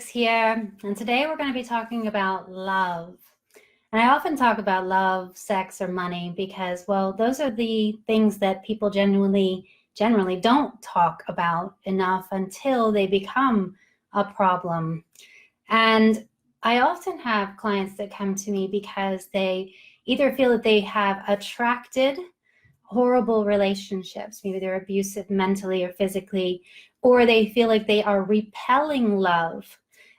Here, and today we're going to be talking about love. And I often talk about love, sex, or money because, well, those are the things that people generally don't talk about enough until they become a problem. And I often have clients that come to me because they either feel that they have attracted horrible relationships, maybe they're abusive mentally or physically, or they feel like they are repelling love.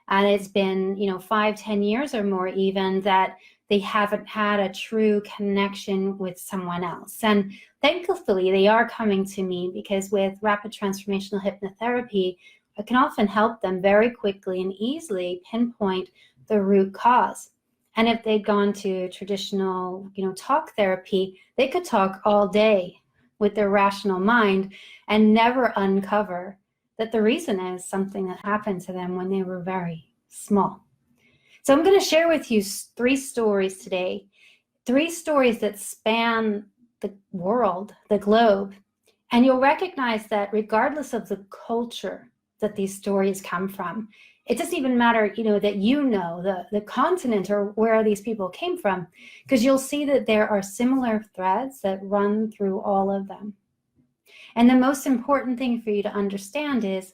And it's been, 5-10 years or more even that they haven't had a true connection with someone else. And thankfully, they are coming to me because with Rapid Transformational Hypnotherapy, I can often help them very quickly and easily pinpoint the root cause. And if they'd gone to traditional, talk therapy, they could talk all day with their rational mind and never uncover that the reason is something that happened to them when they were very small. So I'm going to share with you 3 stories today, 3 stories that span the world, the globe, and you'll recognize that regardless of the culture that these stories come from, it doesn't even matter, that the continent or where these people came from, because you'll see that there are similar threads that run through all of them. And the most important thing for you to understand is,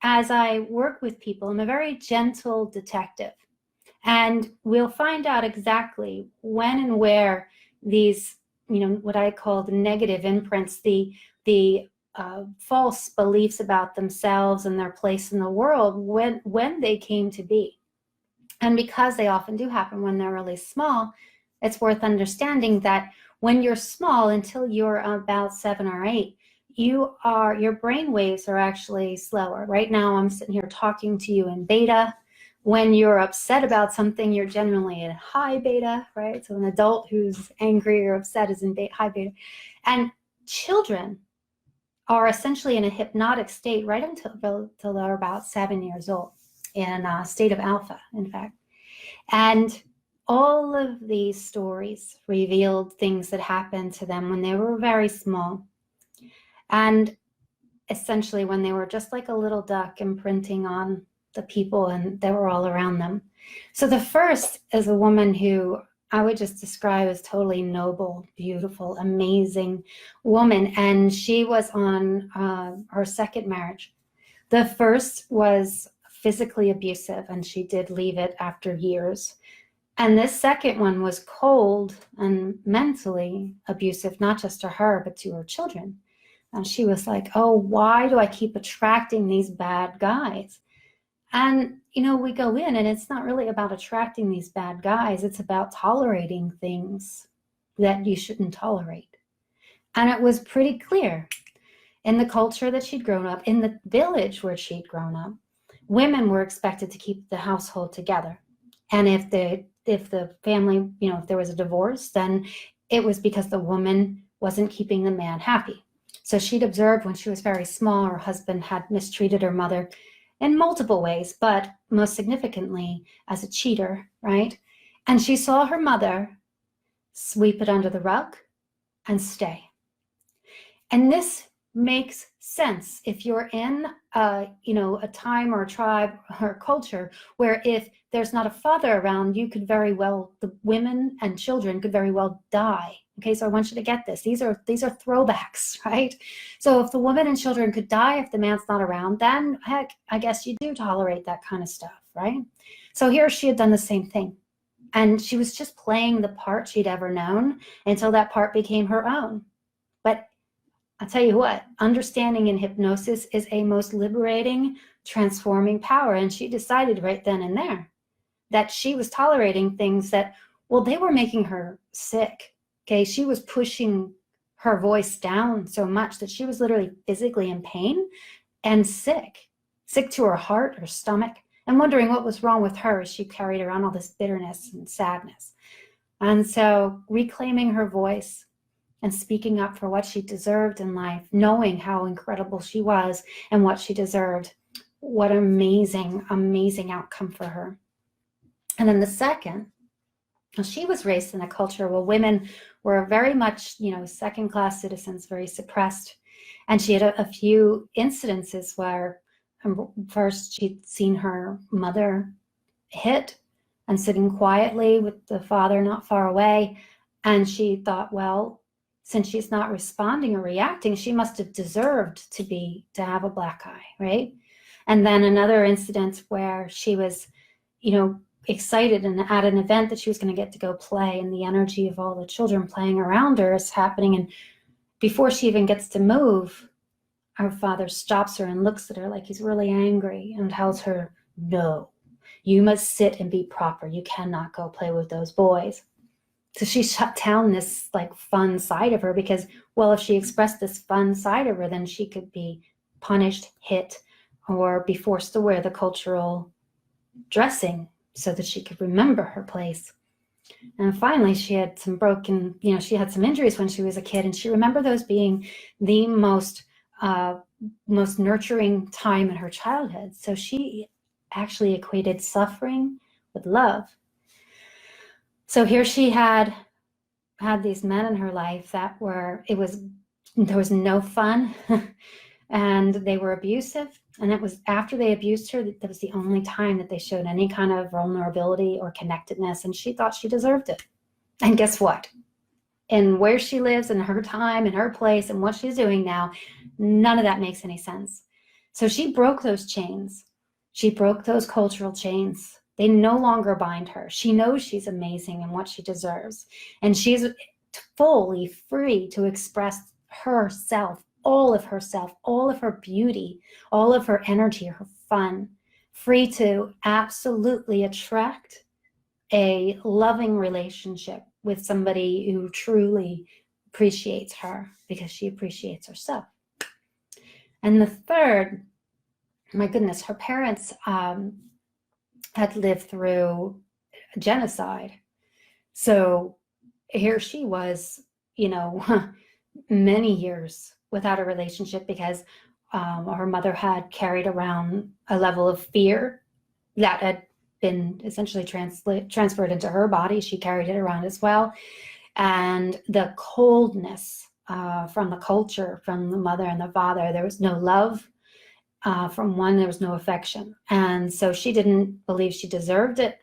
as I work with people, I'm a very gentle detective. And we'll find out exactly when and where these, what I call the negative imprints, the false beliefs about themselves and their place in the world, when they came to be. And because they often do happen when they're really small, it's worth understanding that when you're small, until you're about 7 or 8, your brain waves are actually slower. Right now, I'm sitting here talking to you in beta. When you're upset about something, you're generally in high beta, right? So an adult who's angry or upset is in high beta. And children are essentially in a hypnotic state right until they're about 7 years old, in a state of alpha, in fact. And all of these stories revealed things that happened to them when they were very small. And essentially when they were just like a little duck imprinting on the people and they were all around them. So the first is a woman who I would just describe as totally noble, beautiful, amazing woman. And she was on her second marriage. The first was physically abusive, and she did leave it after years. And this second one was cold and mentally abusive, not just to her, but to her children. And she was like, oh, why do I keep attracting these bad guys? And, we go in and it's not really about attracting these bad guys. It's about tolerating things that you shouldn't tolerate. And it was pretty clear in the culture that she'd grown up, in the village where she'd grown up, women were expected to keep the household together. And if the family, if there was a divorce, then it was because the woman wasn't keeping the man happy. So she'd observed when she was very small, her husband had mistreated her mother in multiple ways, but most significantly as a cheater, right? And she saw her mother sweep it under the rug and stay. And this makes sense if you're in a time or a tribe or a culture where if there's not a father around, the women and children could very well die. Okay, so I want you to get this. These are throwbacks, right? So if the women and children could die if the man's not around, then heck, I guess you do tolerate that kind of stuff, right? So here she had done the same thing. And she was just playing the part she'd ever known until that part became her own. But I'll tell you what, understanding in hypnosis is a most liberating, transforming power. And she decided right then and there that she was tolerating things that, well, they were making her sick. Okay, she was pushing her voice down so much that she was literally physically in pain and sick to her heart, her stomach, and wondering what was wrong with her as she carried around all this bitterness and sadness. And so reclaiming her voice and speaking up for what she deserved in life, knowing how incredible she was and what she deserved, what an amazing, amazing outcome for her. And then the second, she was raised in a culture where women were very much, second-class citizens, very suppressed. And she had a few incidences where first she'd seen her mother hit and sitting quietly with the father not far away. And she thought, well, since she's not responding or reacting, she must have deserved to have a black eye, right? And then another incident where she was, excited and at an event that she was going to get to go play, and the energy of all the children playing around her is happening. And before she even gets to move, her father stops her and looks at her like he's really angry and tells her, no, you must sit and be proper. You cannot go play with those boys. So she shut down this like fun side of her because, well, if she expressed this fun side of her, then she could be punished, hit, or be forced to wear the cultural dressing so that she could remember her place. And finally, she had some she had some injuries when she was a kid, and she remembered those being the most nurturing time in her childhood. So she actually equated suffering with love. So here she had these men in her life that there was no fun and they were abusive. And it was after they abused her that was the only time that they showed any kind of vulnerability or connectedness. And she thought she deserved it. And guess what? And where she lives and her time and her place and what she's doing now, none of that makes any sense. So she broke those chains. She broke those cultural chains. They no longer bind her. She knows she's amazing and what she deserves. And she's fully free to express herself, all of her beauty, all of her energy, her fun, free to absolutely attract a loving relationship with somebody who truly appreciates her because she appreciates herself. And the third, my goodness, her parents had lived through genocide. So here she was, many years without a relationship because her mother had carried around a level of fear that had been essentially transferred into her body. She carried it around as well. And the coldness from the culture, from the mother and the father, there was no love. From one, there was no affection. And so she didn't believe she deserved it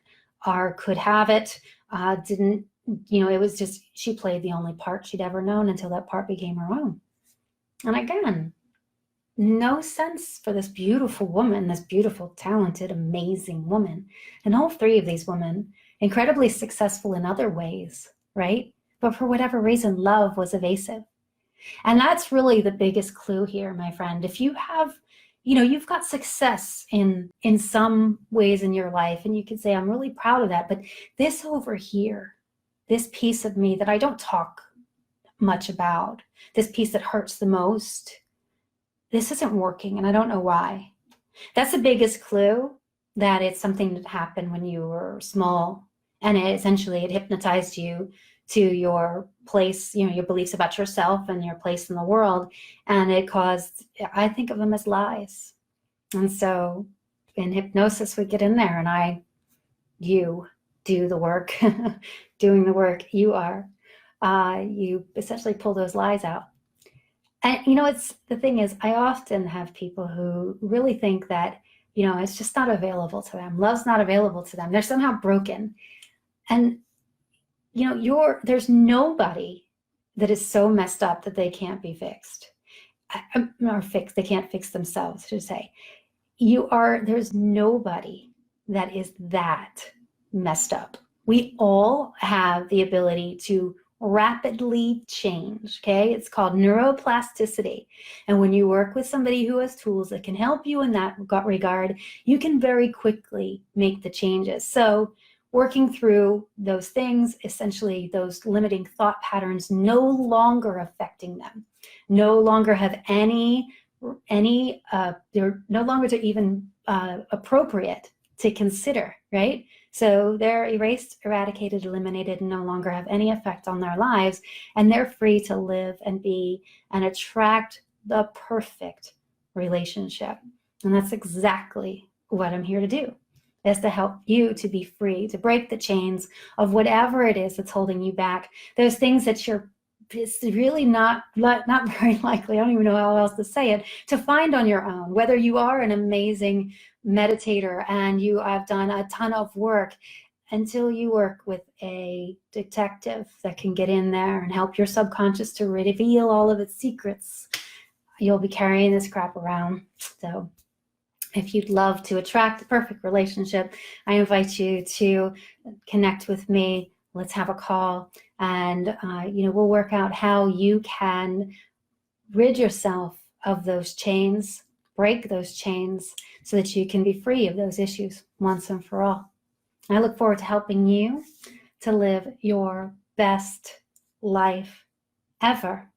or could have it. It was just, she played the only part she'd ever known until that part became her own. And again, no sense for this beautiful woman, this beautiful, talented, amazing woman. And all three of these women, incredibly successful in other ways, right? But for whatever reason, love was evasive. And that's really the biggest clue here, my friend. If you have, you've got success in some ways in your life, and you can say, I'm really proud of that. But this over here, this piece of me that I don't talk much about, this piece that hurts the most, this isn't working, and I don't know why. That's the biggest clue that it's something that happened when you were small, and it hypnotized you to your place, your beliefs about yourself and your place in the world, and it caused, I think of them as lies. And so in hypnosis, we get in there and you do the work, doing the work, you essentially pull those lies out. And the thing is, I often have people who really think that, it's just not available to them. Love's not available to them. They're somehow broken. And, there's nobody that is so messed up that they can't be fixed. They can't fix themselves, I should say. There's nobody that is that messed up. We all have the ability to rapidly change, okay? It's called neuroplasticity. And when you work with somebody who has tools that can help you in that regard, you can very quickly make the changes. So working through those things, essentially those limiting thought patterns no longer affecting them, no longer have they're no longer even appropriate to consider, right? So they're erased, eradicated, eliminated, and no longer have any effect on their lives, and they're free to live and be and attract the perfect relationship. And that's exactly what I'm here to do, is to help you to be free, to break the chains of whatever it is that's holding you back, those things that you're it's really not very likely, I don't even know how else to say it, to find on your own. Whether you are an amazing meditator and you have done a ton of work, until you work with a detective that can get in there and help your subconscious to reveal all of its secrets, you'll be carrying this crap around. So if you'd love to attract the perfect relationship, I invite you to connect with me. Let's have a call, and we'll work out how you can rid yourself of those chains, break those chains, so that you can be free of those issues once and for all. I look forward to helping you to live your best life ever.